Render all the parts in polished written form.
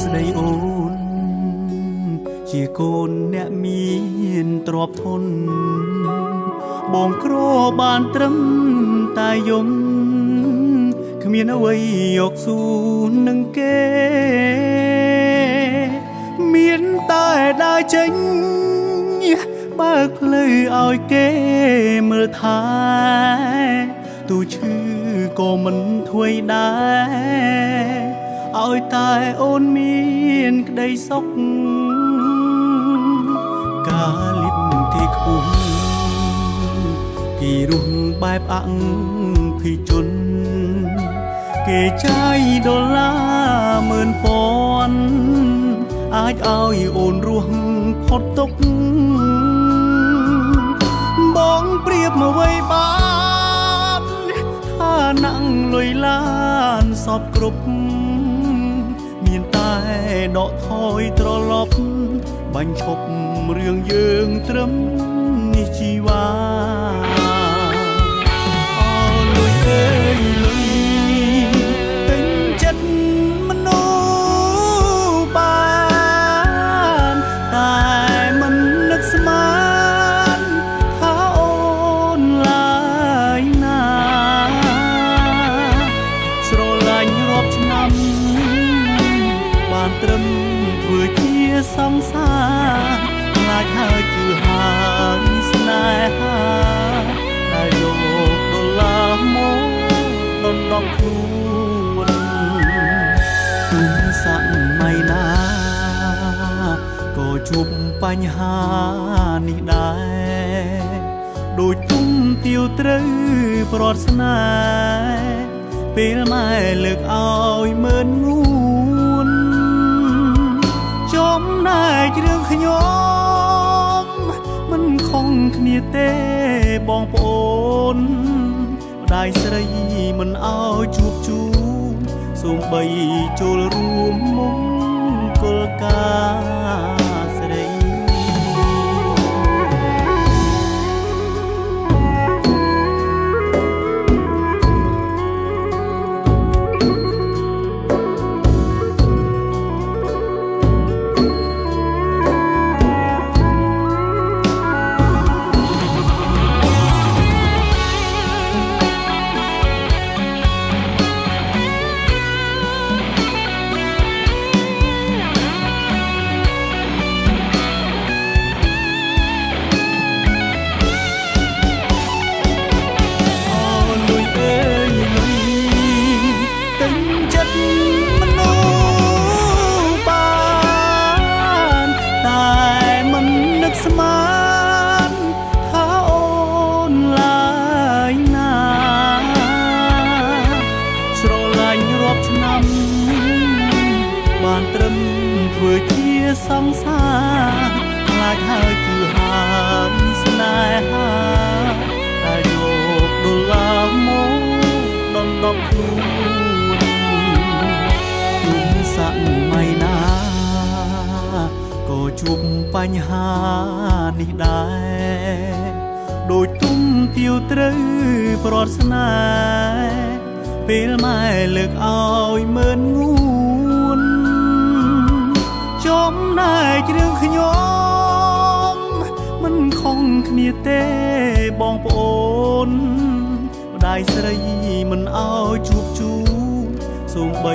ស្ដីអូនជាកូនអ្នកមានទ្រព្យធនបងក្របានត្រឹមតែយំគ្មានអ្វីយកស៊ូនឹងគេមានតែដើរចេញបើកផ្លូវឲ្យគេមើលថែទូឈឺក៏មិនធ្វេដែរឲ្យតែអូនមានក្តីសុខការលិបគេខ្ពស់គេរស់បែបអភ័យជនគេចាយដុល្លារ10000អាចឲ្យអូនរស់ផុតទុក្ខបងប្រៀបមកໄວបានថាណាំងលុយឡានសពគ្រប់មានតែដកថយត្រឡប់បាញ់ឈប់រឿងយើងត្រឹមនេះជីវ៉ាអើលុយអើយលុយពេញចិត្តមនុស្សបានតែមិននឹកស្មានថាអូនឡើយណាស្រឡាញ់រាប់ឆ្នាំបានត្រឹមធ្វើជាសង្សារខ្លាចហើយគឺហើយស្នេហាដែលយកដុល្លារមកដណ្ដប់ខ្លួនទុំសម័យណាក៏ជួបបញ្ហានេះដែរដូចទុំទាវត្រូវប្រត់ស្នេហ៍ពេលម៉ែលើកឲ្យមើលងួនចំណែករឿងខ្ញុំមិនខុសគ្នាទេបងប្អូនម្ដាយស្រីមិនឲ្យជួបជូនសូម្បីចូលរួមមង្គលការស្រីស្មានថាអូនឡើយណាស្រឡាញ់រាប់ឆ្នាំបានត្រឹមធ្វើជាសង្សារខ្លាចហើយគឺហើយស្នេហាតែយកដុល្លារមកដណ្ដប់ខ្លួនទុំសម័យណាក៏ជួបបញ្ហានេះដែរដូចទុំទាវត្រូវប្រត់ស្នេហ៍ពេលម៉ែលើកឲ្យមើលងួនចំណែករឿងខ្ញុំមិនខុសគ្នាទេបងប្អូនម្ដាយស្រីមិនឲ្យជួបជូនសូម្បី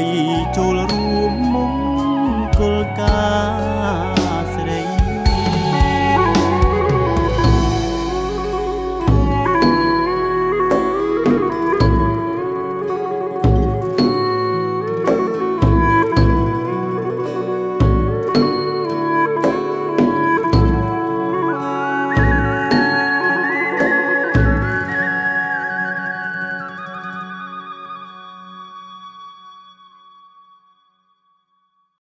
ចូលរួមមង្គលការ